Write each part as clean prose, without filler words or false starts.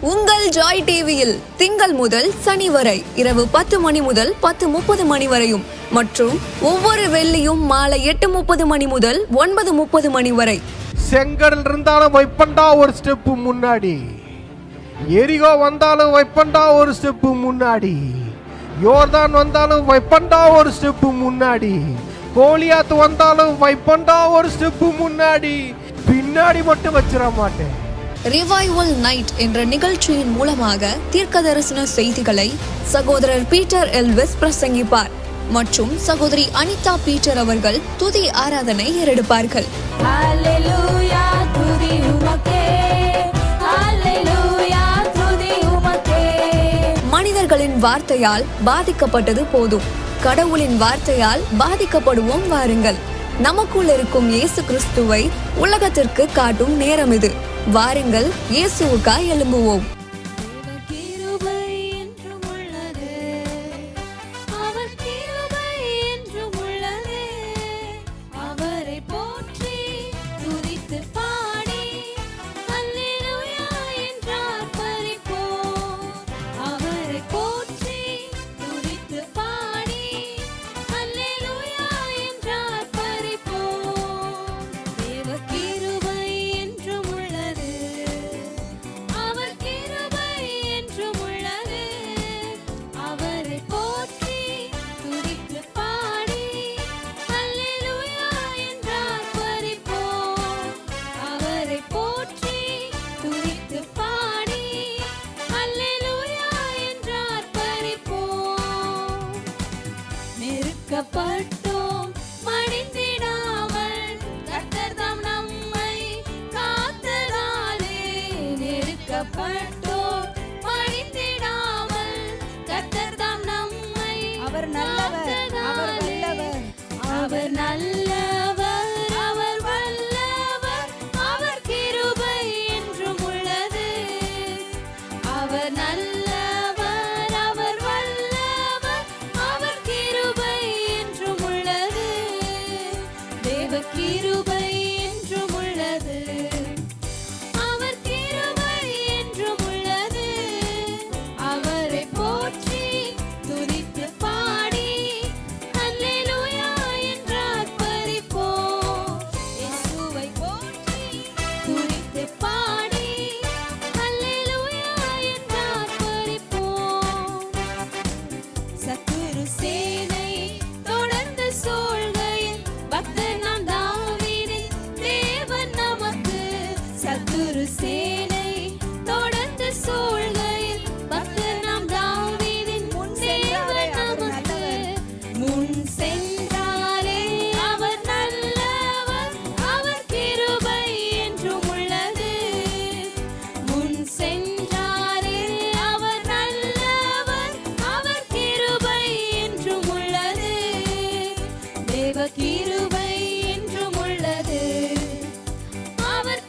உங்கள் ஜாய் டிவியில் திங்கள் முதல் சனி வரை இரவு 10 மணி முதல் 10:30 மணி வரையும் மற்றும் ஒவ்வொரு வெள்ளியும் மாலை 8:30 மணி முதல் 9:30 மணி வரை. செங்கடல் இருந்தாலும் வைப்பண்டா ஒரு ஸ்டெப் முன்னாடி, எரிகோ வந்தாலும் வைப்பண்டா ஒரு ஸ்டெப் முன்னாடி, யோர்தான் வந்தாலும் வைப்பண்டா ஒரு ஸ்டெப் முன்னாடி, கோலியாத்து வந்தாலும் வைப்பண்டா ஒரு ஸ்டெப் முன்னாடி, பின்னாடி மட்டும் வச்சிட மாட்டேன். ரிவைவல் நைட் என்ற நிகழ்ச்சியின் மூலமாக தீர்க்க தரிசன செய்திகளை சகோதரர் பீட்டர் எல்விஸ் பிரசங்கிப்பார் மற்றும் சகோதரி அனிதா பீட்டர் அவர்கள் துதி ஆராதனை ஏறெடுப்பார்கள். மனிதர்களின் வார்த்தையால் பாதிக்கப்பட்டது போதும், கடவுளின் வார்த்தையால் பாதிக்கப்படுவோம் வாருங்கள். நமக்குள் இருக்கும் இயேசு கிறிஸ்துவை உலகத்திற்கு காட்டும் நேரம் இது. வாருங்கள், இயேசுவுக்காய் எழும்புவோம். நெருக்கப்பட்டோம் மடிந்திடாமல் கர்த்தர் தாம் நம்மை காத்ததாலே. நெருக்கப்பட்டோம் மடிந்திடாமல் கர்த்தர் தாம் நம்மை அவர் நல்லவர், அவர் வல்லவர், அவர் நல்லவர், அவர் வல்லவர், அவர் கிருபை என்றும் உள்ளது. அவர் நல்லவர், கிருபை என்றும் உள்ளது. அவர் கிருபை என்றும் உள்ளது. அவரை போற்றி துதித்து பாடி அல்லேலூயா என்று ஆர்ப்பரிப்போம். இயேசுவை போற்றி துதித்து பாடி அல்லேலூயா என்று ஆர்ப்பரிப்போம். சத்துரு சேனை தொடர்ந்து சூழ்கையில் பக்தர் சேனை தொடர்ந்து சூழ்கையில் பக்தர் நாம் தாவீதின் முன் சென்றாரே. அவர் நல்லவர், அவர் கிருபை என்றும் உள்ளது. முன் சென்றாரே, அவர் நல்லவர், அவர் கிருபை என்றும் உள்ளது. தேவ கிருபை என்றும் உள்ளது. அவர்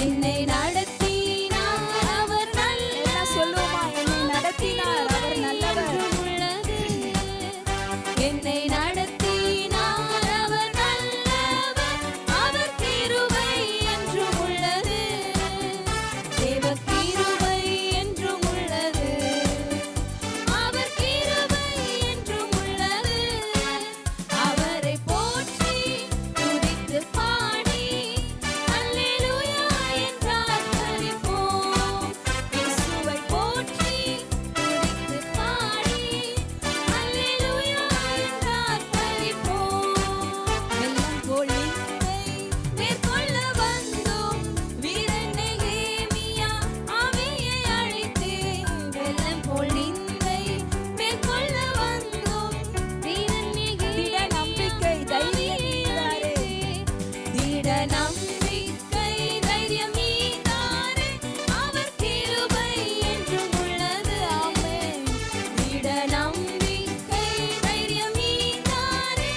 என்னை நடத்தினார் அவர் என்ன சொல்லுவோமா? என்னை நடத்தினார் அவர் நல்லவர். உள்ளது. என்னை நடத்தினார் அவர் நல்லவர். அவர் கிருபை என்றும் உள்ளது. தேவ கிருபை என்றும் உள்ளது. அவர் கிருபை என்றும் உள்ளது. அவரை போற்றி துதித்து பாடி அல்லேலூயா என்று ஆர்ப்பரிப்போம். இயேசுவை போற்றி துதித்து பாடி அல்லேலூயா என்று ஆர்ப்பரிப்போம். வெள்ளம் போல் நிந்தை மேற்கொள்ள வந்தோம். வீரன் நெகேமியா ஆவியை அழைத்தே. வெள்ளம் போல் நிந்தை மேற்கொள்ள வந்தோம். வீரன் திட நம்பிக்கை தைரியம் நீதாரே. திட நம்பிக்கை தைரியம் நீதாரே. அவர் கிருபை என்றும் உள்ளது. ஆமென். திட நம்பிக்கை தைரியம் நீதாரே.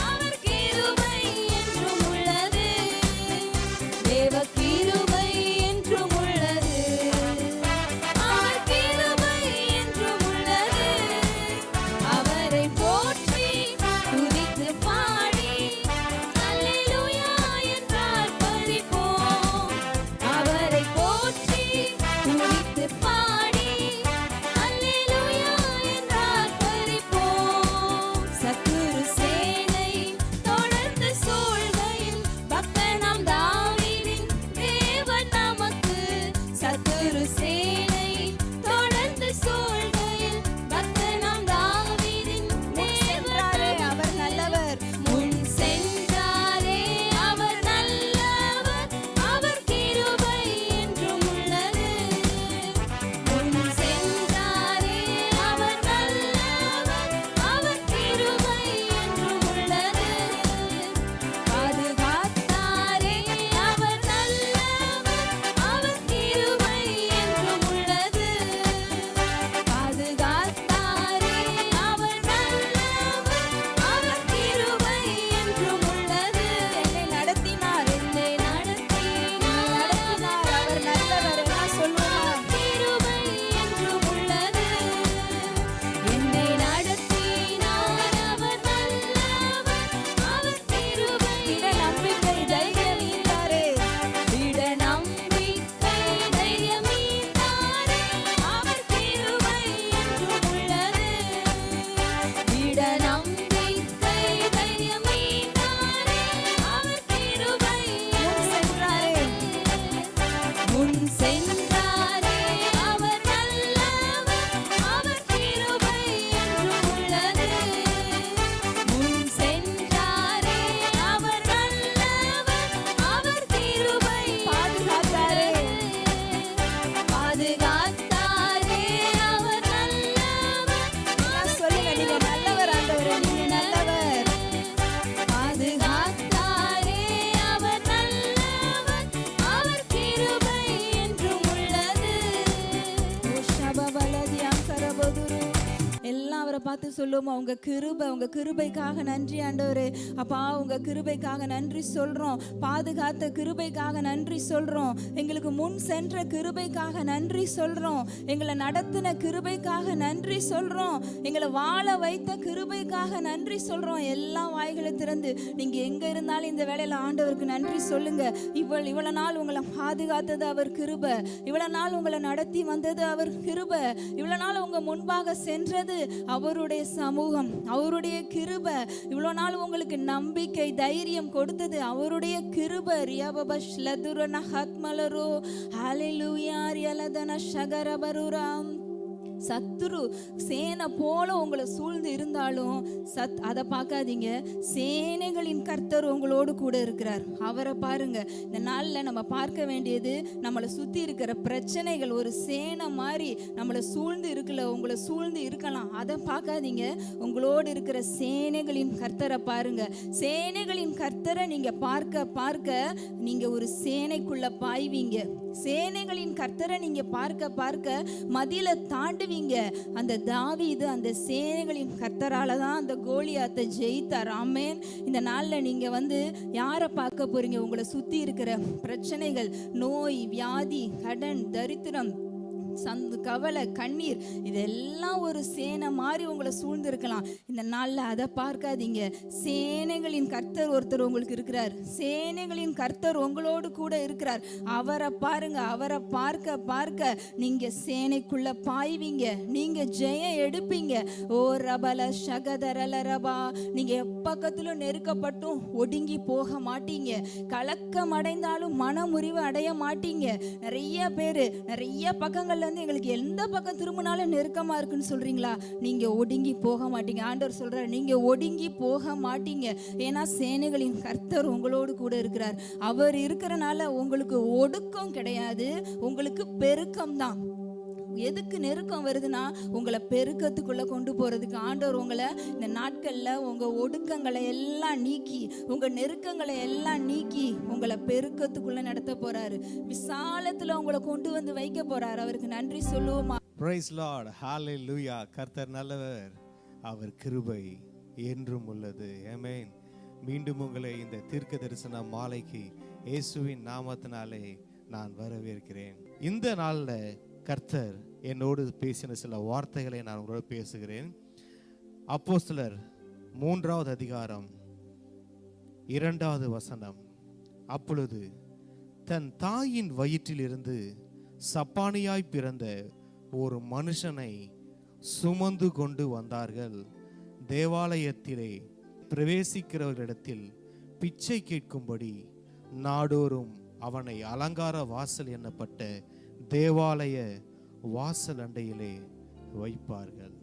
அவர் கிருபை என்றும் உள்ளது. தேவ கிருபை என்றும் உள்ளது. அவர் கிருபை என்றும் உள்ளது. அவரை போற்றி துதித்து பாடி அல்லேலூயா என்று ஆர்ப்பரிப்போம். அவரை போற்றி துதித்து பாடி அல்லேலூயா என்று ஆர்ப்பரிப்போம். சத்துரு சேனை தொடர்ந்து சூழ்கையில் பக்தனாம் தாவீதின் தேவன் நமக்கு. சத்துரு சேனை தொடர்ந்து சூழ்கையில் பக்தனாம் தாவீதின் சென்றாரே தேவன் அவர் நல்லவர். முன் சென்றாரே அவர் நல்லவர். அவர் கிருபை என்றும் உள்ளது. முன் சென்றாரே அவர் நல்லவர். அவர் கிருபை என்றும் உள்ளது. பாதுகாத்தாரே அவர் நல்லவர். அவர் கிருபை என்றும் உள்ளது. பாதுகாத்தாரே அவர் நல்லவர். அவர் கிருபை என்றும் உள்ளது. என்னை நடத்தினார். என்னை நடத்தினார் அவர் நல்லவர். என்ன சொல்லுவோமா? கிருபை என்றும் உள்ளது. என்னை நடத்தினார் அவர் நல்லவர். அவர் கிருபை திட நம்பிக்கை தைரியம் நீதாரே. திட நம்பிக்கை தைரியம் நீதாரே. அவர் கிருபை என்றும் உள்ளது. திட நம்பிக்கை தைரியம் நீதாரே. அவர் கிருபை முன் சென்றாரே. முன் சென்றாரே அவர் நல்லவர். அவர் கிருபை என்றும் உள்ளது. முன் சென்றாரே அவர் நல்லவர். அவர் கிருபை பாதுகாத்தாரே. பாதுகாத்தாரே அவர் நல்லவர். எல்லாம் சொல்லுங்க, நீங்க நல்லவர் ஆண்டவரே, நீங்க நல்லவர். பாதுகாத்தாரே அவர் நல்லவர். அவர் கிருபை என்றும் உள்ளது. ஓ ஷபபலதியாம் கரபதுரு. எல்லாம் அவரை பார்த்து சொல்லுவோமா? உங்க கிருபை, உங்க கிருபைக்காக நன்றி ஆண்டவரே. அப்பா, உங்க கிருபைக்காக நன்றி சொல்றோம். பாதுகாத்த கிருபைக்காக நன்றி சொல்றோம். எங்களுக்கு முன் சென்ற கிருபைக்காக நன்றி சொல்றோம். எங்களை நடத்தின கிருபைக்காக நன்றி சொல்றோம். எங்களை வாழ வைத்த கிருபைக்காக நன்றி சொல்றோம். எல்லா வாய்களை திறந்து நீங்க எங்க இருந்தாலும் இந்த வேளையில ஆண்டவருக்கு நன்றி சொல்லுங்க. இவ்வளவு நாள் உங்களை பாதுகாத்தது அவர் கிருபை. இவ்வளவு நாள் உங்களை நடத்தி வந்தது அவர் கிருபை. இவ்வளவு நாள் உங்க முன்பாக சென்றது அவருடைய சமூகம், அவருடைய கிருபை. இவ்வளவு நாள் உங்களுக்கு நம்பிக்கை தைரியம் கொடுத்தது அவருடைய கிருபை. ரியாபபஷ் லதுரன ஹத்மலரோ ஹalleluya ரியலதன ஷகரபருராம். சத்துரு சேனை போல உங்களை சூழ்ந்து இருந்தாலும் அதை பார்க்காதீங்க. சேனைகளின் கர்த்தர் உங்களோடு கூட இருக்கிறார். அவரை பாருங்க. இந்த நாளில் நம்ம பார்க்க வேண்டியது, நம்மளை சுற்றி இருக்கிற பிரச்சனைகள் ஒரு சேனை மாதிரி நம்மளை சூழ்ந்து இருக்கல, உங்களை சூழ்ந்து இருக்கலாம். அதை பார்க்காதீங்க. உங்களோடு இருக்கிற சேனைகளின் கர்த்தரை பாருங்க. சேனைகளின் கர்த்தரை நீங்க பார்க்க பார்க்க நீங்க ஒரு சேனைக்குள்ள பாய்வீங்க. சேனைகளின் கர்த்தரை நீங்க பார்க்க பார்க்க மதில தாண்டுவீங்க. அந்த தாவீது அந்த சேனைகளின் கர்த்தரால தான் அந்த கோலியாத்தை ஜெயித்தார். ஆமென். இந்த நாள்ல நீங்க யாரை பார்க்க போறீங்க? உங்களை சுத்தி இருக்கிற பிரச்சனைகள், நோய், வியாதி, கடன், தரித்திரம், கவலை, கண்ணீர், இதெல்லாம் ஒரு சேனை மாதிரி உங்களை சூழ்ந்திருக்கலாம். இந்த நாள்ல அதை பார்க்காதீங்க. சேனைகளின் கர்த்தர் ஒருத்தர் உங்களுக்கு இருக்கிறார். சேனைகளின் கர்த்தர் உங்களோடு கூட இருக்கிறார். அவரை பாருங்க. அவரை பார்க்க பார்க்க நீங்க சேனைக்குள்ள பாய்வீங்க. நீங்க ஜெயம் எடுப்பீங்க. ஓ ரபல சகதரல ரபா. நீங்க எப்பக்கத்திலும் நெருக்கப்பட்டும் ஒடுங்கி போக மாட்டீங்க. கலக்கம் அடைந்தாலும் மனமுறிவு அடைய மாட்டீங்க. நிறைய பேரு நிறைய பக்கங்கள்ல எங்களுக்கு எந்த பக்கம் திரும்பினாலும் நெருக்கமா இருக்குன்னு சொல்றீங்களா? நீங்க ஒடுங்கி போக மாட்டீங்க. ஆண்டவர் சொல்றாரு, நீங்க ஒடுங்கி போக மாட்டீங்க. ஏன்னா சேனைகளின் கர்த்தர் உங்களோடு கூட இருக்கிறார். அவர் இருக்கிறனால உங்களுக்கு ஒடுக்கம் கிடையாது, உங்களுக்கு பெருக்கம் தான். எதுக்கு நெருக்கம் வருதுன்னா உங்களை பெருக்கத்துக்குள்ள கொண்டு போறதுக்கு. ஆண்டவர் உங்களை இந்த நாட்கள்ல உங்க ஒடுக்கங்களை எல்லாம் நீக்கி, உங்க நெருக்கங்களை எல்லாம் நீக்கி உங்களை பெருக்கத்துக்குள்ள நடத்த போறாரு. விசாலத்துல உங்களை கொண்டு வந்து வைக்க போறாரு. அவருக்கு நன்றி சொல்லுவோமா? பிரைஸ் லார்ட், ஹalleluya. கர்த்தர் நல்லவர், அவர் கிருபை என்றும் உள்ளது. ஆமென். மீண்டும் உங்களை இந்த தீர்க்க தரிசன மாலைக்கு இயேசுவின் நாமத்தினாலே நான் வரவேற்கிறேன். இந்த நாள்ல கர்த்தர் என்னோடு பேசின சில வார்த்தைகளை நான் உங்களோடு பேசுகிறேன். அப்போஸ்தலர் 3வது அதிகாரம் 2வது வசனம். அப்பொழுது தன் தாயின் வயிற்றிலிருந்து சப்பானியாய் பிறந்த ஒரு மனுஷனை சுமந்து கொண்டு வந்தார்கள். தேவாலயத்திலே பிரவேசிக்கிறவர்களிடத்தில் பிச்சை கேட்கும்படி நாடோறும் அவனை அலங்கார வாசல் எண்ணப்பட்ட தேவாலய வாசல் அண்டையிலே வைப்பார்கள்.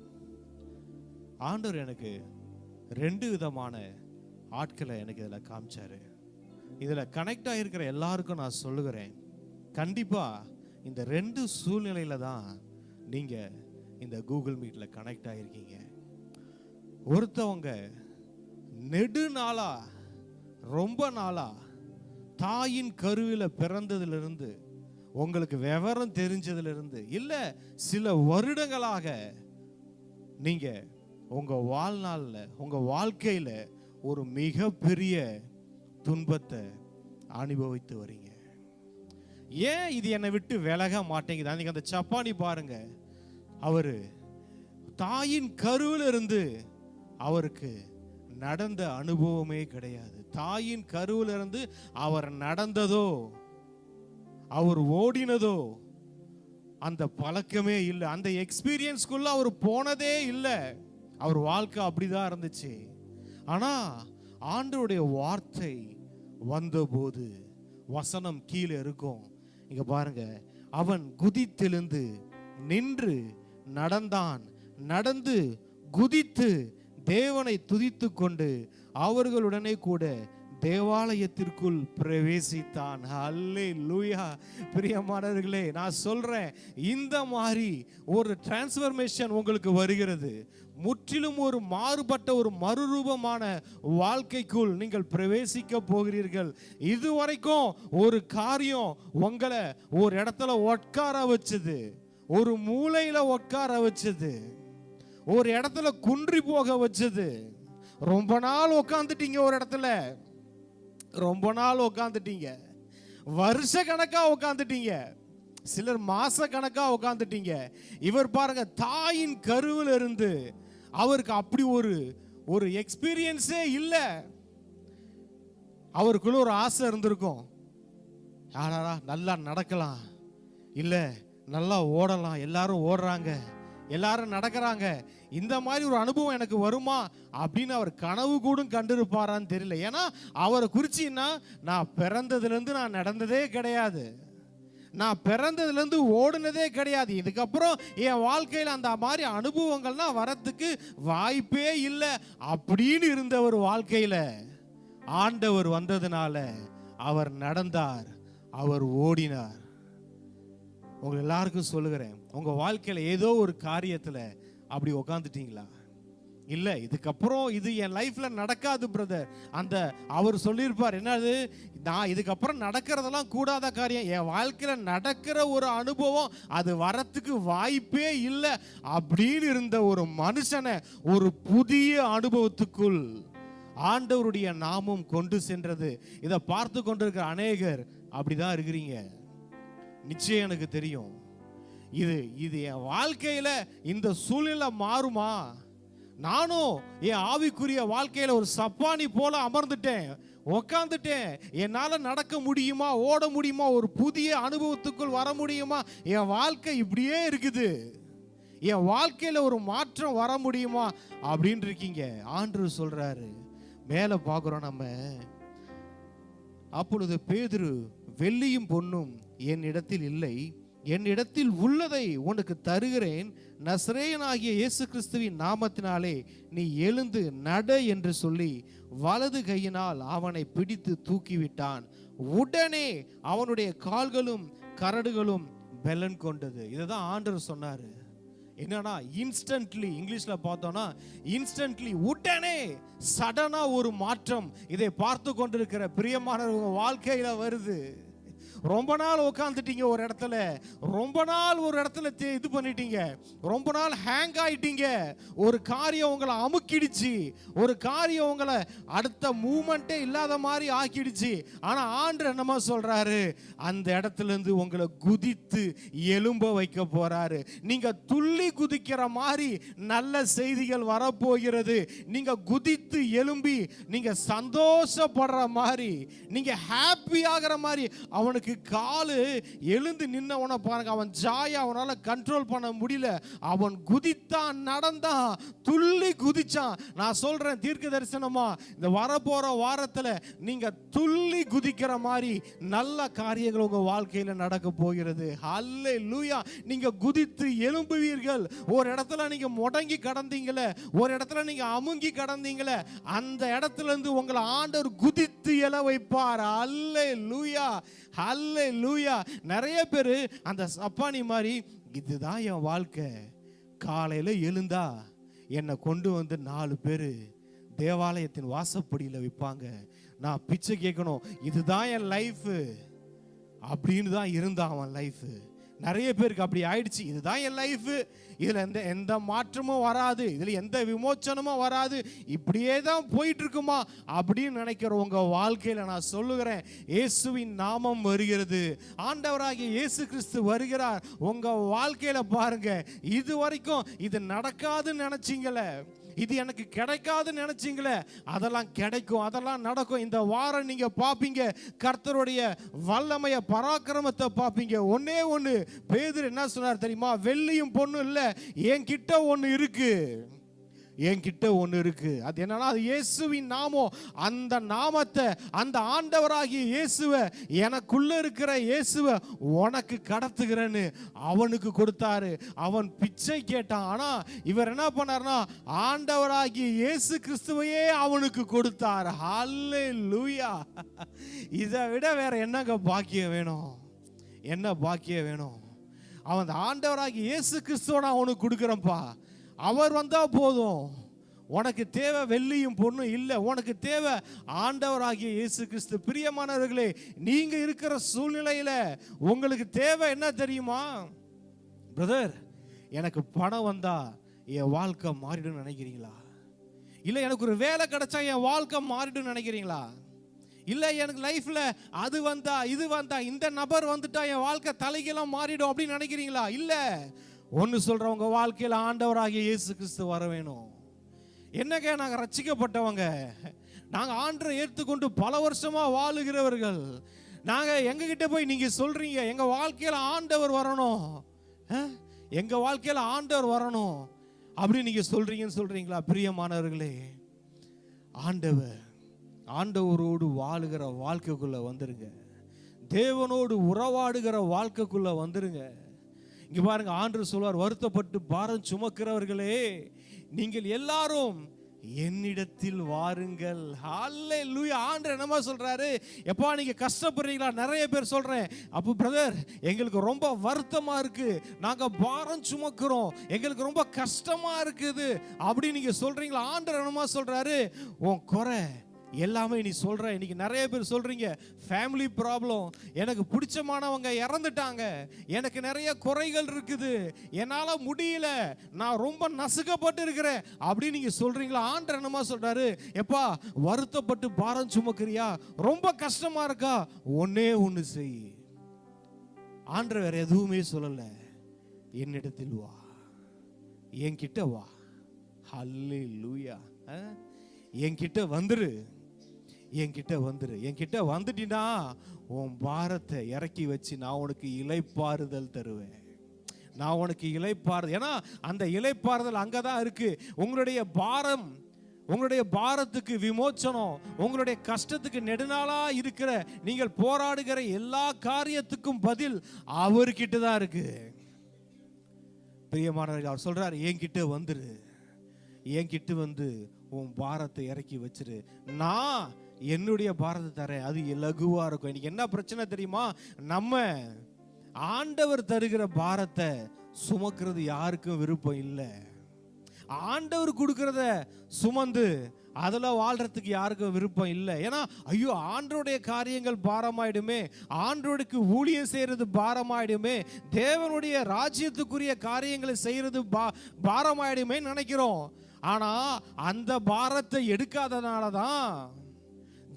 ஆண்டவர் எனக்கு 2 விதமான ஆட்களை எனக்கு இதில் காமிச்சாரு. இதில் கனெக்ட் ஆகிருக்கிற எல்லாருக்கும் நான் சொல்லுகிறேன், கண்டிப்பா இந்த 2 சூழ்நிலையில தான் நீங்க இந்த கூகுள் மீட்ல கனெக்ட் ஆகிருக்கீங்க. ஒருத்தவங்க நெடுநாளா, ரொம்ப நாளா தாயின் கருவில பிறந்ததிலிருந்து, உங்களுக்கு விவரம் தெரிஞ்சதிலிருந்து, இல்ல சில வருடங்களாக நீங்க உங்க வாழ்நாள்ல, உங்க வாழ்க்கையில ஒரு மிகப்பெரிய துன்பத்தை அனுபவித்து வரீங்க. ஏன் இது என்னை விட்டு விலக மாட்டேங்குது? அன்னைக்கு அந்த சப்பானி பாருங்க, அவரு தாயின் கருவில இருந்து அவருக்கு நடந்த அனுபவமே கிடையாது. தாயின் கருவில இருந்து அவர் நடந்ததோ, அவர் ஓடினதோ அந்த பழக்கமே இல்லை. அந்த எக்ஸ்பீரியன்ஸ்குள்ள அவர் போனதே இல்லை. அவர் வாழ்க்கை அப்படிதான் இருந்துச்சு. ஆனா ஆண்டவருடைய வார்த்தை வந்தபோது வசனம் கீழே இருக்கும். இங்க பாருங்க, அவன் குதித்தெழுந்து நின்று நடந்தான், நடந்து குதித்து தேவனை துதித்து கொண்டு அவர்களுடனே கூட தேவாலயத்திற்குள் பிரவேசித்தான். அல்லேலூயா. பிரியமானவர்களே, நான் சொல்றேன், இந்த மாதிரி ஒரு டிரான்ஸ்ஃபர்மேஷன் உங்களுக்கு வருகிறது. முற்றிலும் ஒரு மாறுபட்ட ஒரு மறுரூபமான வாழ்க்கைக்குள் நீங்கள் பிரவேசிக்க போகிறீர்கள். இதுவரைக்கும் ஒரு காரியம் உங்களை ஒரு இடத்துல உட்கார வச்சது, ஒரு மூலையில உட்கார வச்சது, ஒரு இடத்துல குன்றி போக வச்சது. ரொம்ப நாள் உட்காந்துட்டீங்க ஒரு இடத்துல, ரொம்ப நாள் உட்காந்துட்டீங்க, வருஷ கணக்கா உட்காந்துட்டீங்க, சிலர் மாச கணக்கா உட்காந்துட்டீங்க. இவர் பாருங்க, தாயின் கருவில் இருந்து அவருக்கு அப்படி ஒரு எக்ஸ்பீரியன்ஸே இல்லை. அவருக்குள்ள ஒரு ஆசை இருந்திருக்கும், யாரா நல்லா நடக்கலாம், இல்ல நல்லா ஓடலாம், எல்லாரும் ஓடுறாங்க, எல்லாரும் நடக்கிறாங்க, இந்த மாதிரி ஒரு அனுபவம் எனக்கு வருமா அப்படின்னு அவர் கனவு கூட கண்டிருப்பாரான்னு தெரியல. ஏன்னா அவரை குறிச்சின்னா, நான் பிறந்ததுலேருந்து நான் நடந்ததே கிடையாது, நான் பிறந்ததுலேருந்து ஓடுனதே கிடையாது, இதுக்கப்புறம் என் வாழ்க்கையில் அந்த மாதிரி அனுபவங்கள்லாம் வரத்துக்கு வாய்ப்பே இல்லை அப்படின்னு இருந்த ஒரு வாழ்க்கையில் ஆண்டவர் வந்ததுனால அவர் நடந்தார், அவர் ஓடினார். உங்க எல்லாருக்கும் சொல்லுகிறேன், உங்க வாழ்க்கையில ஏதோ ஒரு காரியத்துல அப்படி உக்காந்துட்டீங்களா? இல்லை இதுக்கப்புறம் இது என் லைஃப்ல நடக்காது பிரதர். அந்த அவர் சொல்லியிருப்பார் என்னது, நான் இதுக்கப்புறம் நடக்கிறதெல்லாம் கூடாத காரியம், என் வாழ்க்கையில நடக்கிற ஒரு அனுபவம் அது வரத்துக்கு வாய்ப்பே இல்லை அப்படின்னு இருந்த ஒரு மனுஷனை ஒரு புதிய அனுபவத்துக்குள் ஆண்டவருடைய நாமம் கொண்டு சென்றது. இதை பார்த்து கொண்டிருக்கிற அநேகர் அப்படிதான் இருக்கிறீங்க. நிச்சயம் எனக்கு தெரியும். இது என் வாழ்க்கையில இந்த சூழ்நிலை மாறுமா? நானும் என் ஆவிக்குரிய வாழ்க்கையில ஒரு சப்பானி போல அமர்ந்துட்டேன், உக்காந்துட்டேன். என்னால நடக்க முடியுமா, ஓட முடியுமா, ஒரு புதிய அனுபவத்துக்குள் வர முடியுமா? என் வாழ்க்கை இப்படியே இருக்குது, என் வாழ்க்கையில ஒரு மாற்றம் வர முடியுமா அப்படின்னு இருக்கீங்க. ஆண்டவர் சொல்றாரு, மேல பார்க்கிறோம் நம்ம. அப்பொழுது பேதுரு, வெள்ளியும் பொன்னும் என்னிடத்தில் இல்லை, என்னிடத்தில் உள்ளதை உனக்கு தருகிறேன், நசரேயனாகிய இயேசு கிறிஸ்துவின் நாமத்தினாலே நீ எழுந்து நட என்று சொல்லி வலது கையினால் அவனை பிடித்து தூக்கிவிட்டான். உடனே அவனுடைய கால்களும் கரடுகளும் பெலன் கொண்டது. இதுதான் ஆண்டவர் சொன்னாரு. என்னன்னா இன்ஸ்டன்ட்லி, இங்கிலீஷ்ல பார்த்தோம்னா இன்ஸ்டன்ட்லி, உடனே, சடனா ஒரு மாற்றம் இதை பார்த்து கொண்டிருக்கிற பிரியமானவங்க வாழ்க்கையில வருது. ரொம்ப நாள் உட்காந்துட்டீங்க ஒரு இடத்துல, ரொம்ப நாள் ஒரு இடத்துல இது பண்ணிட்டீங்க, ரொம்ப நாள் ஹேங் ஆயிட்டீங்க, ஒரு காரியம் உங்களை அமுக்கிடுச்சு, ஒரு காரியம் உங்களை அடுத்த மூமெண்ட்டே இல்லாத மாதிரி ஆக்கிடுச்சு. ஆனா ஆண்டவர் என்னமா சொல்றாரு, அந்த இடத்துல இருந்து உங்களை குதித்து எழும்ப வைக்க போறாரு. நீங்க துள்ளி குதிக்கிற மாதிரி நல்ல செய்திகள் வரப்போகிறது. நீங்க குதித்து எழும்பி நீங்க சந்தோஷப்படுற மாதிரி, நீங்க ஹாப்பி ஆகிற மாதிரி. அவனுக்கு காலு எழுந்து நின்னவன பாருங்க, அவன் ஜாயா அவனால கண்ட்ரோல் பண்ண முடியல. அவன் குதித்தான், நடந்தான், துள்ளி குதிச்சான். நான் சொல்றேன் தீர்க்க தரிசனமா, இந்த வரப்போற வாரத்துல நீங்க துள்ளி குதிக்கிற மாதிரி நல்ல காரியங்கள் உங்க வாழ்க்கையில நடக்க போகிறது. ஹல்லேலூயா. நீங்க குதித்து எழும்புவீர்கள். ஒரு இடத்துல நீங்க முடங்கி கடந்தீங்களே, ஒரு இடத்துல நீங்க அமுங்கி கடந்தீங்களே, அந்த இடத்துல இருந்து உங்களை ஆண்டவர் குதித்து எழ வைப்பார். ஹல்லேலூயா, ஹல்லேலூயா. நிறைய பேர் அந்த சப்பானி மாதிரி, இதுதான் என் வாழ்க்கை, காலையில எழுந்தா என்னை கொண்டு வந்து 4 பேர் தேவாலயத்தின் வாசப்படியில் வைப்பாங்க, நான் பிச்சை கேட்கணும், இதுதான் என் லைஃப் அப்படின்னு தான் இருந்தான் அவன் லைஃப். நிறைய பேருக்கு அப்படி ஆயிடுச்சு. இதுதான் என் லைஃப், இதுல எந்த மாற்றமும் வராது, இதுல எந்த விமோச்சனமும் வராது, இப்படியே தான் போயிட்டு இருக்குமா அப்படின்னு நினைக்கிற உங்க வாழ்க்கையில நான் சொல்லுகிறேன், இயேசுவின் நாமம் வருகிறது, ஆண்டவராகிய இயேசு கிறிஸ்து வருகிறார். உங்க வாழ்க்கையில பாருங்க, இது வரைக்கும் இது நடக்காதுன்னு நினைச்சீங்களே, இது எனக்கு கிடைக்காதுன்னு நினைச்சீங்களே, அதெல்லாம் கிடைக்கும், அதெல்லாம் நடக்கும். இந்த வாரம் நீங்க பாப்பீங்க கர்த்தருடைய வல்லமைய, பராக்கிரமத்தை பாப்பீங்க. ஒன்னே ஒண்ணு, பேதுரு என்ன சொன்னார் தெரியுமா? வெள்ளியும் பொண்ணும் இல்ல, என்கிட்ட ஒண்ணு இருக்கு, என்கிட்ட ஒன்று இருக்கு. அது என்னன்னா, அது இயேசுவின் நாமம். அந்த நாமத்தை, அந்த ஆண்டவராகிய இயேசுவை, எனக்குள்ள இருக்கிற இயேசுவை உனக்கு கடத்துகிறேன்னு அவனுக்கு கொடுத்தாரு. அவன் பிச்சை கேட்டான். ஆனா இவர் என்ன பண்ணார்னா, ஆண்டவராகிய இயேசு கிறிஸ்துவையே அவனுக்கு கொடுத்தார். ஹல்லேலூயா. இதை விட வேற என்னங்க பாக்கியம் வேணும்? என்ன பாக்கியம் வேணும்? அவன் ஆண்டவராகிய இயேசு கிறிஸ்துவ நான் அவனுக்கு கொடுக்குறேன்ப்பா, அவர் வந்தா போதும். உனக்கு தேவை வெள்ளியும் பொண்ணும் இல்லை, உனக்கு தேவை ஆண்டவராகிய இயேசு கிறிஸ்து. பிரியமானவர்களே, நீங்க இருக்கிற சூழ்நிலையில உங்களுக்கு தேவை என்ன தெரியுமா? பிரதர், எனக்கு பணம் வந்தா என் வாழ்க்கை மாறிடும் நினைக்கிறீங்களா? இல்லை எனக்கு ஒரு வேலை கிடைச்சா என் வாழ்க்கை மாறிடும் நினைக்கிறீங்களா? இல்லை எனக்கு லைஃப்ல அது வந்தா இது வந்தா, இந்த நபர் வந்துட்டா என் வாழ்க்கை தலைகெல்லாம் மாறிடும் அப்படின்னு நினைக்கிறீங்களா? இல்லை, ஒன்று சொல்கிறேன், உங்கள் வாழ்க்கையில் ஆண்டவராகிய இயேசு கிறிஸ்து வர வேணும். என்னங்க, நாங்கள் ரட்சிக்கப்பட்டவங்க, நாங்கள் ஆண்டரை ஏற்றுக்கொண்டு பல வருஷமாக வாழுகிறவர்கள், நாங்கள் எங்ககிட்ட போய் நீங்கள் சொல்கிறீங்க எங்கள் வாழ்க்கையில் ஆண்டவர் வரணும், எங்கள் வாழ்க்கையில் ஆண்டவர் வரணும் அப்படின்னு நீங்கள் சொல்கிறீங்களா? பிரியமானவர்களே, ஆண்டவரோடு வாழுகிற வாழ்க்கைக்குள்ளே வந்துருங்க, தேவனோடு உறவாடுகிற வாழ்க்கைக்குள்ளே வந்துருங்க. இங்க பாருங்க, ஆண்டவர் சொல்வார், வருத்தப்பட்டு பாரம் சுமக்கிறவர்களே, நீங்கள் எல்லாரும் என்னிடத்தில் வாருங்கள். ஹல்லேலூயா. ஆண்டவர் என்னமா சொல்றாரு? எப்பா நீங்க கஷ்டப்படுறீங்களா? நிறைய பேர் சொல்றேன், அப்போ பிரதர் எங்களுக்கு ரொம்ப வருத்தமா இருக்கு, நாங்க பாரம் சுமக்கிறோம், எங்களுக்கு ரொம்ப கஷ்டமா இருக்குது அப்படி நீங்க சொல்றீங்களா? ஆண்டவர் என்னமா சொல்றாரு? உன் குறை எல்லாமே நீ சொல்ற. இன்னைக்கு நிறைய பேர் சொல்றீங்க, ஃபேமிலி ப்ராப்ளம், எனக்கு பிடிச்சமானவங்க இறந்துட்டாங்க, எனக்கு நிறைய குறைகள் இருக்குது, என்னால முடியல, நான் ரொம்ப நசுக்கப்பட்டு இருக்கிறேன் அப்படி நீங்க சொல்றீங்களா? ஆண்டவர் என்னமா சொல்றாரு? எப்பா வருத்தப்பட்டு பாரம் சுமக்கிறியா, ரொம்ப கஷ்டமா இருக்கா, ஒன்னே ஒண்ணு செய். ஆண்டவர் வேற எதுவுமே சொல்லல, என்னிடத்தில் வா, என்கிட்ட வா. ஹல்லேலூயா. என்கிட்ட வந்துரு, என்கிட்ட வந்துரு. என்கிட்ட வந்துட்டீன்னா உன் பாரத்தை இறக்கி வச்சு நான் உனக்கு இளைப்பாறுதல் தருவேன். நான் உனக்கு இளைப்பாறுதல், ஏன்னா அந்த இளைப்பாறுதல் அங்கதான் இருக்கு. உங்களுடைய பாரம், உங்களுடைய பாரத்துக்கு விமோச்சனம், உங்களுடைய கஷ்டத்துக்கு நெடுநாளா இருக்கிற நீங்கள் போராடுகிற எல்லா காரியத்துக்கும் பதில் அவர்கிட்ட தான் இருக்கு. பிரியமானவர்கள், அவர் சொல்றாரு, என்கிட்ட வந்துரு, என்கிட்ட வந்து உன் பாரத்தை இறக்கி வச்சிரு, நான் என்னுடைய பாரத்தை தரேன், அது இலகுவா இருக்கும். இன்னைக்கு என்ன பிரச்சனை தெரியுமா? நம்ம ஆண்டவர் தருகிற பாரத்தை சுமக்கிறது யாருக்கும் விருப்பம் இல்லை. ஆண்டவர் கொடுக்கறத சுமந்து அதுல வாழ்றதுக்கு யாருக்கும் விருப்பம் இல்லை. ஏன்னா ஐயோ ஆண்டவருடைய காரியங்கள் பாரமாயிடுமே, ஆண்டவருக்கு ஊழியம் செய்யறது பாரமாயிடுமே, தேவனுடைய ராஜ்யத்துக்குரிய காரியங்களை செய்யறது பாரமாயிடுமே நினைக்கிறோம். ஆனா அந்த பாரத்தை எடுக்காதனால தான்,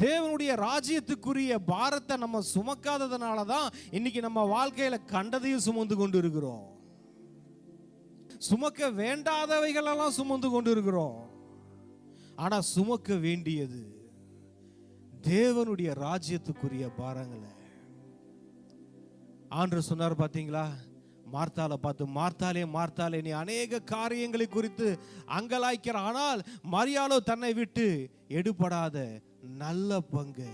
தேவனுடைய ராஜ்யத்துக்குரிய பாரத்தை நம்ம சுமக்காததுனால தான் இன்னைக்கு நம்ம வாழ்க்கையில கண்டதையும் சுமந்து கொண்டு இருக்கிறோம், சுமக்க வேண்டாதவைகளெல்லாம் சுமந்து கொண்டு இருக்கிறோம். ஆனா சுமக்க வேண்டியது தேவனுடைய ராஜ்யத்துக்குரிய பாரங்களை. ஆண்டவர் சொன்னார் பாத்தீங்களா, மார்த்தாளை பார்த்து, மார்த்தாளே மார்த்தாளே நீ அநேக காரியங்களை குறித்து அங்கலாய்க்கிற, ஆனால் மரியாளோ தன்னை விட்டு எடுபடாத நல்ல பங்கு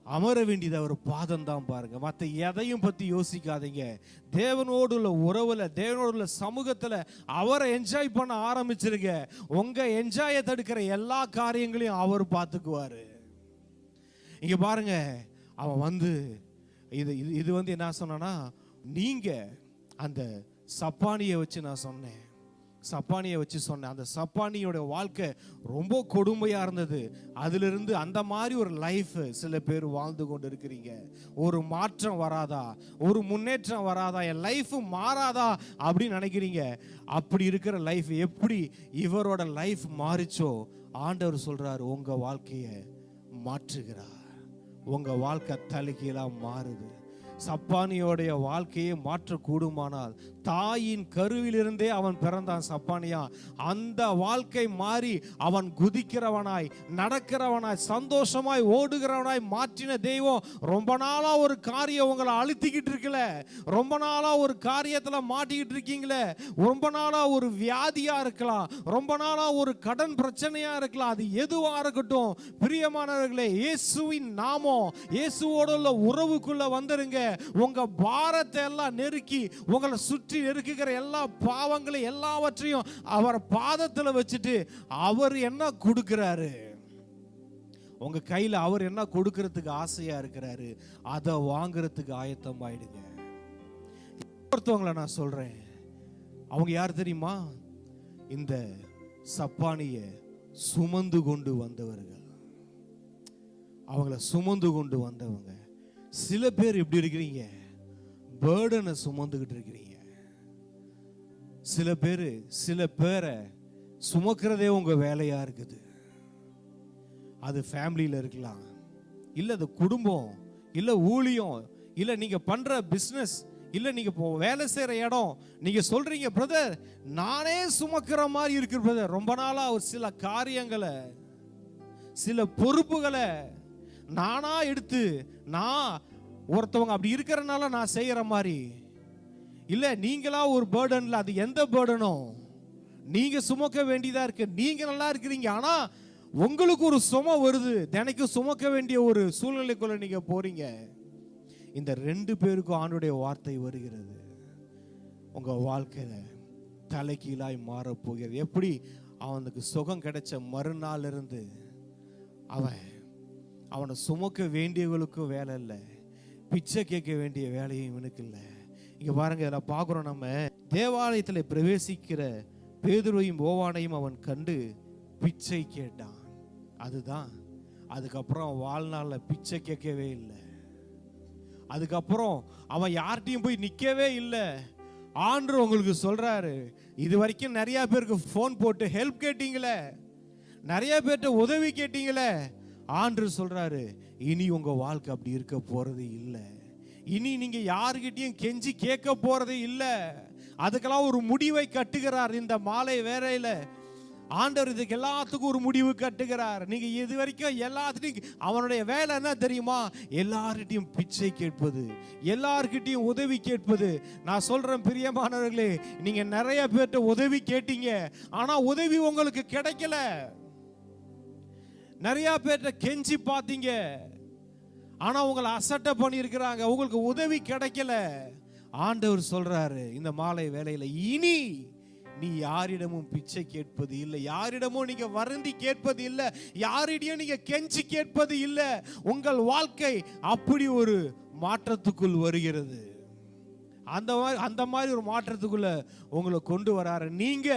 அமர வேண்டியது அவர் பாதம் தான். பாருங்க, மற்ற எதையும் பத்தி யோசிக்காதீங்க. தேவனோடு உள்ள உறவுல, தேவனோடு உள்ள சமூகத்துல அவரை என்ஜாய் பண்ண ஆரம்பிச்சிருங்க. உங்க என்ஜாயை தடுக்கிற எல்லா காரியங்களையும் அவர் பார்த்துக்குவாரு. இங்க பாருங்க, அவன் வந்து இது வந்து என்ன சொன்னா, நீங்க அந்த சப்பானியை வச்சு நான் சொன்னேன், சப்பானியை வச்சு சொன்னேன். அந்த சப்பானியோட வாழ்க்கை ரொம்ப கொடுமையா இருந்தது. அதிலிருந்து அந்த மாதிரி ஒரு லைஃப் சில பேர் வாழ்ந்து கொண்டு இருக்கிறீங்க. ஒரு மாற்றம் வராதா, ஒரு முன்னேற்றம் வராதா, என் லைஃப் மாறாதா அப்படின்னு நினைக்கிறீங்க. அப்படி இருக்கிற லைஃப் எப்படி இவரோட லைஃப் மாறிச்சோ, ஆண்டவர் சொல்றாரு உங்க வாழ்க்கையை மாற்றுகிறார். உங்க வாழ்க்கை தலைகீழா மாறுது. சப்பானியோடைய வாழ்க்கையை மாற்றக்கூடுமானால், தாயின் கருவிலிருந்தே அவன் பிறந்தான் சப்பானியா, அந்த வாழ்க்கை மாறி அவன் குதிக்கிறவனாய், நடக்கிறவனாய், சந்தோஷமாய் ஓடுகிறவனாய் மாற்றின தெய்வம் ரொம்ப நாளா ஒரு காரியம் உங்களை அழுத்திக்கிட்டு இருக்கல, ரொம்ப நாளா ஒரு காரியத்துல மாட்டிக்கிட்டு இருக்கீங்களே, ரொம்ப நாளா ஒரு வியாதியா இருக்கலாம், ரொம்ப நாளா ஒரு கடன் பிரச்சனையா இருக்கலாம், அது எதுவா இருக்கட்டும், பிரியமானவர்களே, இயேசுவின் நாமம், இயேசுவோட உள்ள உறவுக்குள்ள வந்துருங்க. உங்க பாரத்தை எல்லாம் நெருக்கி, உங்களை சுற்றி நெருக்குகிற எல்லா பாவங்களையும் எல்லாவற்றையும் அவர் பாதத்துல வச்சுட்டு, அவர் என்ன கொடுக்கிறாரு உங்க கையில, அவர் என்ன கொடுக்கறதுக்கு ஆசையா இருக்கிறாரு, அதை வாங்குறதுக்கு ஆயத்தம் ஆயிடுங்க. ஒருத்தவங்களை நான் சொல்றேன், அவங்க யார் தெரியுமா? இந்த சப்பானிய சுமந்து கொண்டு வந்தவர்கள், அவங்கள சுமந்து கொண்டு வந்தவங்க. சில பேர் எப்படி இருக்கிறீங்க, பேர்டனை சுமந்துகிட்டு இருக்கிறீங்க. சில பேரை சுமக்கிறதே உங்க வேலையா இருக்குது. அது ஃபேமிலியில இருக்கலாம், இல்ல அது குடும்பம், இல்ல ஊழியம், இல்ல நீங்க பண்ற பிசினஸ், இல்ல நீங்க வேலை செய்யற இடம். நீங்க சொல்றீங்க, பிரதர் நானே சுமக்கிற மாதிரி இருக்கு பிரதர், ரொம்ப நாளா ஒரு சில காரியங்களை, சில பொறுப்புகளை நானா எடுத்து, நான் ஒருத்தவங்க அப்படி இருக்கிறனால நான் செய்யற மாதிரி இல்ல, நீங்களா ஒரு பேர்டன்ல, அது எந்த பேர்டனோ நீங்க சுமக்க வேண்டியதா இருக்கு. நீங்க நல்லா இருக்கிறீங்க, ஆனா உங்களுக்கு ஒரு சும வருது, தினைக்கும் சுமக்க வேண்டிய ஒரு சூழ்நிலைக்குள்ள நீங்க போறீங்க. இந்த ரெண்டு பேருக்கும் ஆண்டுடைய வார்த்தை வருகிறது, உங்க வாழ்க்கையில தலைகீழாய் மாற போகிறது. எப்படி அவனுக்கு சுகம் கிடைச்ச மறுநாள் இருந்து அவனை சுமக்க வேண்டியவர்களுக்கும் வேலை இல்லை, பிச்சை கேட்க வேண்டிய வேலையும் இவனுக்கு இல்லை. இங்க பாருங்க, இதில் பார்க்குறோம், நம்ம தேவாலயத்தில் பிரவேசிக்கிற பேதுருவையும் யோவானையும் அவன் கண்டு பிச்சை கேட்டான். அதுதான். அதுக்கப்புறம் வாழ்நாளில் பிச்சை கேட்கவே இல்லை. அதுக்கப்புறம் அவன் யார்கிட்டையும் போய் நிற்கவே இல்லை. ஆண்டவர் உங்களுக்கு சொல்றாரு, இது வரைக்கும் நிறைய பேருக்கு ஃபோன் போட்டு ஹெல்ப் கேட்டீங்களே, நிறைய பேர்கிட்ட உதவி கேட்டீங்களே, ஆண்டவர் சொல்றாரு, இனி உங்க வாழ்க்கை அப்படி இருக்க போறது இல்லை. இனி நீங்க யாருக்கிட்டையும் கெஞ்சி கேட்க போறதே இல்லை. அதுக்கெல்லாம் ஒரு முடிவை கட்டுகிறார் இந்த மாலை வேளையில. ஆண்டவர் இதுக்கு எல்லாத்துக்கும் ஒரு முடிவு கட்டுகிறார். நீங்க இது வரைக்கும் எல்லாத்துட்டையும் அவனுடைய வேலை என்ன தெரியுமா? எல்லார்கிட்டையும் பிச்சை கேட்பது, எல்லார்கிட்டையும் உதவி கேட்பது. நான் சொல்றேன் பிரியமானவர்களே, நீங்க நிறைய பேர்ட்ட உதவி கேட்டீங்க, ஆனா உதவி உங்களுக்கு கிடைக்கல. நிறைய பேர்ட்ட கெஞ்சி பார்த்தீங்க, ஆனா உங்களை அசட்டை பண்ணியிருக்கிறாங்க, உங்களுக்கு உதவி கிடைக்கல. ஆண்டவர் சொல்றாரு இந்த மாலை வேளையில, இனி நீ யாரிடமும் பிச்சை கேட்பது இல்லை, யாரிடமும் நீங்க வருந்தி கேட்பது இல்லை, யாரிடையும் நீங்க கெஞ்சி கேட்பது இல்லை. உங்கள் வாழ்க்கை அப்படி ஒரு மாற்றத்துக்குள் வருகிறது. அந்த மாதிரி ஒரு மாற்றத்துக்குள்ள உங்களை கொண்டு வராரு. நீங்க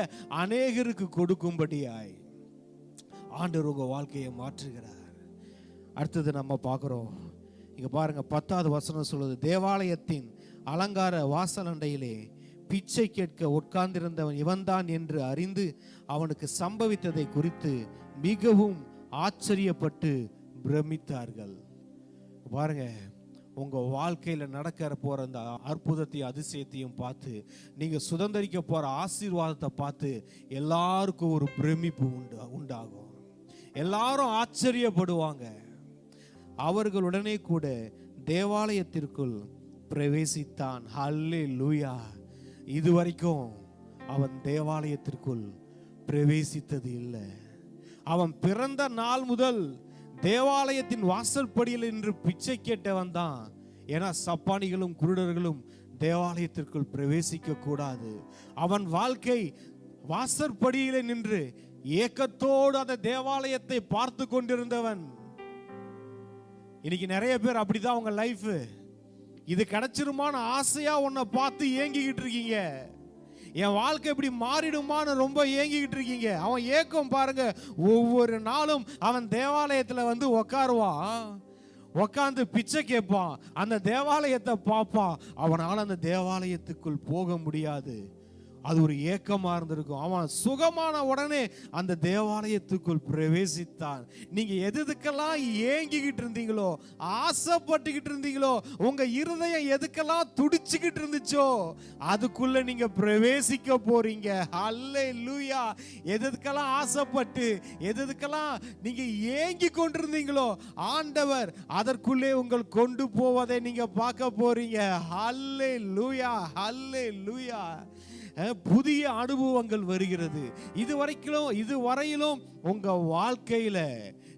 அநேகருக்கு கொடுக்கும்படியாய் ஆண்டவர் உங்க வாழ்க்கையை மாற்றுகிறார். அடுத்தது நம்ம பார்க்கிறோம், இங்க பாருங்க 10வது வசனம் சொல்லுது, தேவாலயத்தின் அலங்கார வாசலண்டையிலே பிச்சை கேட்க உட்கார்ந்திருந்தவன் இவன்தான் என்று அறிந்து அவனுக்கு சம்பவித்ததை குறித்து மிகவும் ஆச்சரியப்பட்டு பிரமித்தார்கள். பாருங்க, உங்க வாழ்க்கையில நடக்க போற அந்த அற்புதத்தையும் அதிசயத்தையும் பார்த்து, நீங்க சுதந்திரிக்க போற ஆசீர்வாதத்தை பார்த்து எல்லாருக்கும் ஒரு பிரமிப்பு உண்டாகும். எல்லாரும் ஆச்சரியப்படுவாங்க. அவர்களுடனே கூட தேவாலயத்திற்குள் பிரவேசித்தான். ஹல்லேலூயா. இதுவரைக்கும் அவன் தேவாலயத்திற்குள் பிரவேசித்தது இல்லை. அவன் பிறந்த நாள் முதல் தேவாலயத்தின் வாசற்படியில் நின்று பிச்சை கேட்டவன் தான். ஏன்னா சப்பானிகளும் குருடர்களும் தேவாலயத்திற்குள் பிரவேசிக்க கூடாது. அவன் வாழ்க்கை வாசற்படியில நின்று ஏக்கத்தோடு அந்த தேவாலயத்தை பார்த்து கொண்டிருந்தவன். இன்னைக்கு நிறைய பேர் அப்படிதான் உங்க லைஃப், இது கிடைச்சிருமான ஆசையா உன்னை பார்த்து ஏங்கிக்கிட்டு இருக்கீங்க. என் வாழ்க்கை இப்படி மாறிடுமான்னு ரொம்ப ஏங்கிக்கிட்டு இருக்கீங்க. அவன் ஏக்கம் பாருங்க, ஒவ்வொரு நாளும் அவன் தேவாலயத்துல வந்து உக்காருவான், உக்காந்து பிச்சை கேட்பான், அந்த தேவாலயத்தை பார்ப்பான். அவனால் அந்த தேவாலயத்துக்குள் போக முடியாது. அது ஒரு ஏக்கமா இருந்திருக்கும். அவன் சுகமான உடனே அந்த தேவாலயத்துக்குள் பிரவேசித்தான். நீங்க எதுக்கெல்லாம் ஏங்கிக்கிட்டு இருந்தீங்களோ, ஆசைப்பட்டுக்கிட்டு இருந்தீங்களோ, உங்க இருதயம் எதுக்கெல்லாம் துடிச்சுக்கிட்டு இருந்துச்சோ, அதுக்குள்ள நீங்க பிரவேசிக்க போறீங்க. ஹல்லேலூயா. எதுக்கெல்லாம் ஆசைப்பட்டு எதுக்கெல்லாம் நீங்க ஏங்கி கொண்டிருந்தீங்களோ, ஆண்டவர் அதற்குள்ளே உங்கள் கொண்டு போவதை நீங்க பார்க்க போறீங்க. ஹல்லேலூயா, ஹல்லேலூயா. புதிய அனுபவங்கள் வருகிறது. இதுவரையிலும் உங்க வாழ்க்கையில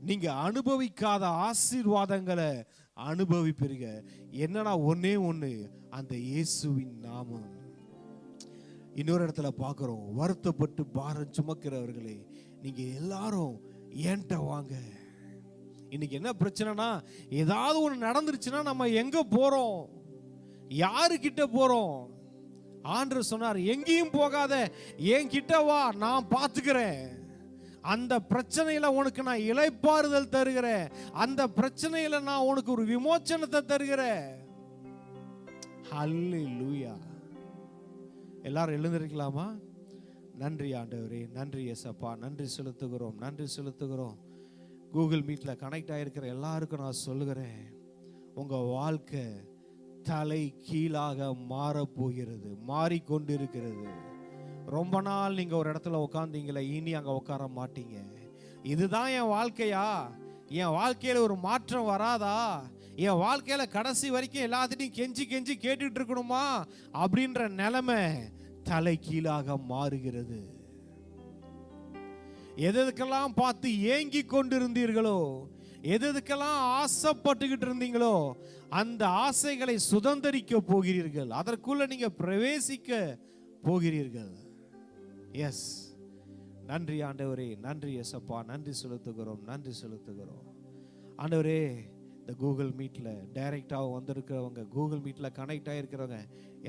நீங்க அனுபவிக்காத ஆசீர்வாதங்களை அனுபவிப்பீங்க. என்னன்னா ஒன்னே ஒண்ணு, அந்த இயேசுவின் நாமம். இன்னொரு இடத்துல பார்க்கிறோம், வருத்தப்பட்டு பாரம் சுமக்கிறவர்களே, நீங்க எல்லாரும் என்கிட்ட வாங்க. இன்னைக்கு என்ன பிரச்சனைனா, ஏதாவது ஒன்று நடந்துருச்சுன்னா நம்ம எங்க போறோம், யாருக்கிட்ட போறோம்? ஆண்டவர் சொன்னார், எங்கேயும் போகாத, என்கிட்ட வா, நான் பார்த்துக்கிறேன். அந்த பிரச்சனையில உனக்கு நான் இளைப்பாறுதல் தருகிறேன். அந்த பிரச்சனையில நான் உனக்கு ஒரு விமோச்சனத்தை தருகிறேன். ஹல்லேலூயா. எல்லாரும் எழுந்திருக்கலாமா? நன்றி ஆண்டவரே, நன்றி இயேசப்பா, நன்றி செலுத்துகிறோம், நன்றி செலுத்துகிறோம். கூகுள் மீட்ல கனெக்ட் ஆயிருக்கிற எல்லாருக்கும் நான் சொல்லுகிறேன், உங்க வாழ்க்கை தலை கீழாக மாறப்போகிறது, மாறிக்கொண்டிருக்கிறது. ரொம்ப நாள் நீங்க ஒரு இடத்துல உட்காந்தீங்களே, இனி அங்க உட்கார மாட்டீங்க. இதுதான் என் வாழ்க்கையா? என் வாழ்க்கையில ஒரு மாற்றம் வராதா? என் வாழ்க்கையில கடைசி வரைக்கும் எல்லாத்திட்டையும் கெஞ்சி கெஞ்சி கேட்டுட்டு இருக்கணுமா அப்படின்ற நிலைமை தலை கீழாக மாறுகிறது. எதுக்கெல்லாம் பார்த்து ஏங்கி கொண்டிருந்தீர்களோ, எதுக்கெல்லாம் ஆசைப்பட்டுக்கிட்டு இருந்தீங்களோ, அந்த ஆசைகளை சுதந்திரிக்க போகிறீர்கள். அதற்குள்ள நீங்க பிரவேசிக்க போகிறீர்கள். எஸ், நன்றி ஆண்டவரே, நன்றி இயேசப்பா, நன்றி செலுத்துகிறோம், நன்றி செலுத்துகிறோம் ஆண்டவரே. இந்த கூகுள் மீட்டில் டைரெக்டாக வந்திருக்கிறவங்க, கூகுள் மீட்டில் கனெக்ட் ஆகிருக்கிறவங்க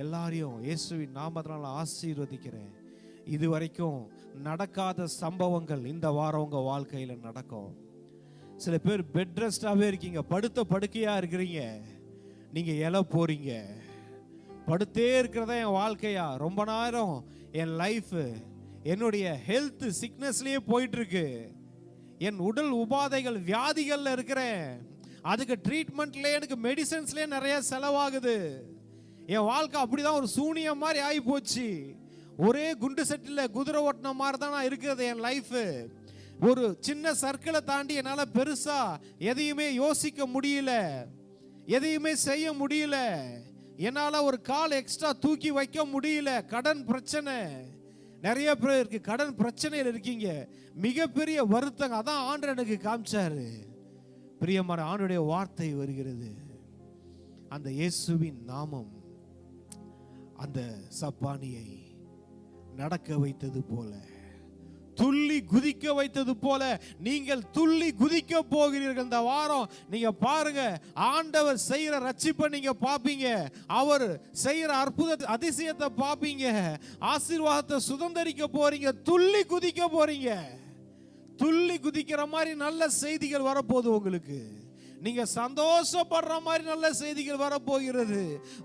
எல்லாரையும் இயேசுவின் நாமத்தினால ஆசீர்வதிக்கிறேன். இது வரைக்கும் நடக்காத சம்பவங்கள் இந்த வாரம் உங்கள் வாழ்க்கையில் நடக்கும். சில பேர் பெட் ரெஸ்டாகவே இருக்கீங்க, படுத்த படுக்கையாக இருக்கிறீங்க, நீங்கள் எழ போகிறீங்க. படுத்தே இருக்கிறதா என் வாழ்க்கையா, ரொம்ப நேரம் என் லைஃபு, என்னுடைய ஹெல்த் சிக்னஸ்லேயே போயிட்டுருக்கு, என் உடல் உபாதைகள் வியாதிகளில் இருக்கிறேன், அதுக்கு ட்ரீட்மெண்ட்லேயே எனக்கு மெடிசன்ஸ்லேயே நிறைய செலவாகுது, என் வாழ்க்கை அப்படிதான் ஒரு சூனியம் மாதிரி ஆகி போச்சு, ஒரே குண்டு செட்டில் குதிரை ஓட்டின மாதிரி தான் நான் இருக்கிறது என் லைஃபு, ஒரு சின்ன சர்க்கிளை தாண்டி என்னால் பெருசா எதையுமே யோசிக்க முடியல, எதையுமே செய்ய முடியல, என்னால் ஒரு கால் எக்ஸ்ட்ரா தூக்கி வைக்க முடியல, கடன் பிரச்சனை, நிறைய பேர் இருக்கு கடன் பிரச்சனையில் இருக்கீங்க, மிகப்பெரிய வருத்தங்க. அதான் ஆண்டவர் எனக்கு காமிச்சாரு, பிரியமான ஆண்டுடைய வார்த்தை வருகிறது, அந்த இயேசுவின் நாமம் அந்த சப்பானியை நடக்க வைத்தது போல, துள்ளி குதிக்க வைத்தது போல நீங்கள் துள்ளி குதிக்க போகிறீர்கள். இந்த வாரம் நீங்க பாருங்க, ஆண்டவர் செய்யற ரட்சிப்பை நீங்க பாப்பீங்க, அவர் செய்யற அற்புத அதிசயத்தை பாப்பீங்க, ஆசீர்வாதத்தை சுதந்திரிக்க போறீங்க, துள்ளி குதிக்க போறீங்க. துள்ளி குதிக்கிற மாதிரி நல்ல செய்திகள் வரப்போகுது உங்களுக்கு, நீங்க சந்தோஷப்படுற மாதிரி நல்ல செய்திகள் வரப்போகிறது.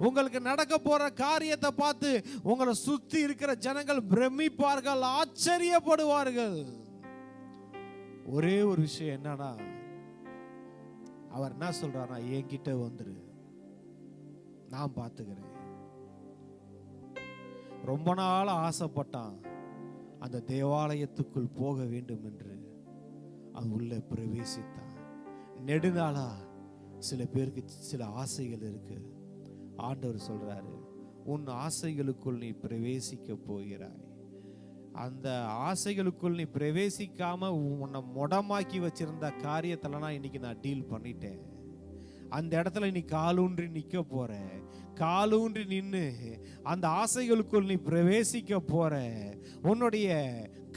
உங்களுக்கு நடக்க போற காரியத்தை பார்த்து உங்களை சுத்தி இருக்கிற ஜனங்கள் பிரமிப்பார்கள், ஆச்சரியப்படுவார்கள். ஒரே ஒரு விஷயம் என்னன்னா, அவர் என்ன சொல்றாரா, என்கிட்ட வந்துரு, நான் பார்த்துக்கிறேன். ரொம்ப நாள் ஆசைப்பட்டான் அந்த தேவாலயத்துக்குள் போக வேண்டும் என்று, அது உள்ள பிரவேசித்தான். நெடுநாளா சில பேருக்கு சில ஆசைகள் இருக்கு, ஆண்டவர் சொல்றாரு, உன் ஆசைகளுக்குள் நீ பிரவேசிக்க போகிறாய். அந்த ஆசைகளுக்குள் நீ பிரவேசிக்காம உன்னை முடமாக்கி வச்சிருந்த காரியத்தெல்லாம் இன்னைக்கு நான் டீல் பண்ணிட்டேன். அந்த இடத்துல நீ காலூன்றி நிக்க போற, காலூன்றி நின்று அந்த ஆசைகளுக்குள் நீ பிரவேசிக்க போற. உன்னுடைய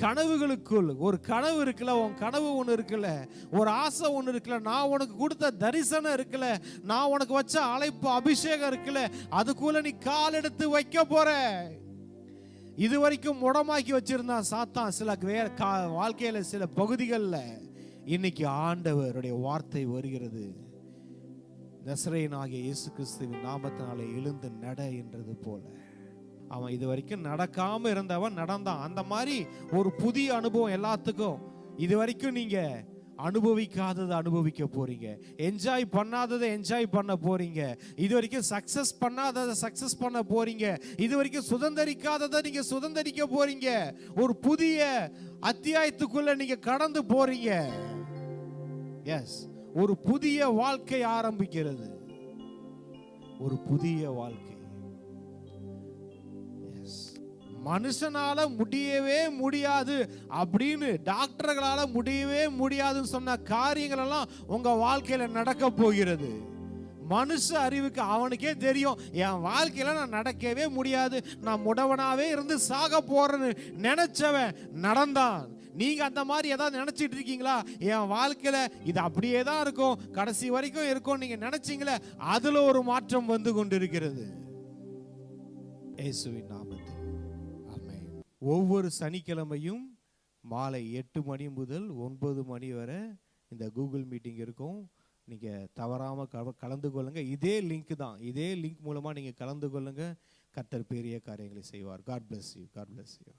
கனவுகளுக்குள், ஒரு கனவு இருக்குல்ல, உன் கனவு ஒன்று இருக்குல்ல, ஒரு ஆசை ஒன்று இருக்குல்ல, நான் உனக்கு கொடுத்த தரிசனம் இருக்குல்ல, நான் உனக்கு வச்ச அழைப்பு அபிஷேகம் இருக்குல்ல, அதுக்குள்ள நீ கால் எடுத்து வைக்க போற. இது வரைக்கும் முடமாக்கி வச்சிருந்தான் சாத்தான் சில வாழ்க்கையில சில பகுதிகளில். இன்னைக்கு ஆண்டவருடைய வார்த்தை வருகிறது, நசரேயனாகிய இயேசு கிறிஸ்துவின் நாமத்தினாலே எழுந்து நட என்றது போல. அவன் இது வரைக்கும் நடக்காம இருந்தவன் நடந்தான். அந்த மாதிரி ஒரு புதிய அனுபவம் எல்லாத்துக்கும். இது வரைக்கும் நீங்க அனுபவிக்காததை அனுபவிக்க போறீங்க, என்ஜாய் பண்ணாததை என்ஜாய் பண்ண போறீங்க, இது வரைக்கும் சக்சஸ் பண்ணாததை சக்சஸ் பண்ண போறீங்க, இது வரைக்கும் சுதந்திரிக்காததை நீங்க சுதந்திரிக்க போறீங்க. ஒரு புதிய அத்தியாயத்துக்குள்ள நீங்க கடந்து போறீங்க. எஸ், ஒரு புதிய வாழ்க்கை ஆரம்பிக்கிறது, ஒரு புதிய வாழ்க்கை. மனுஷனால முடியவே முடியாது அப்படின்னு, டாக்டர்களால முடியவே முடியாதுன்னு சொன்ன காரியங்கள் எல்லாம் உங்க வாழ்க்கையில நடக்க போகிறது. மனுஷ அறிவுக்கு அவனுக்கே தெரியும், என் வாழ்க்கையில நான் நடக்கவே முடியாது, நான் முடவனாவே இருந்து சாக போறேன்னு நினைச்சவன் நடந்தான். நீங்க அந்த மாதிரி ஏதாவது நினைச்சிட்டு இருக்கீங்களா? என் வாழ்க்கையில இது அப்படியே தான் இருக்கும், கடைசி வரைக்கும் இருக்கும் நீங்க நினைச்சீங்களே, அதுல ஒரு மாற்றம் வந்து கொண்டிருக்கிறது. இயேசுவின் நாமத்தில் ஆமென். ஒவ்வொரு சனிக்கிழமையும் மாலை 8 மணி முதல் 9 மணி வரை இந்த கூகுள் மீட்டிங் இருக்கும். நீங்க தவறாம கலந்து கொள்ளுங்க. இதே லிங்க் தான், இதே லிங்க் மூலமா நீங்க கலந்து கொள்ளுங்க. கர்த்தர் பெரிய காரியங்களை செய்வார். God bless you. God bless you.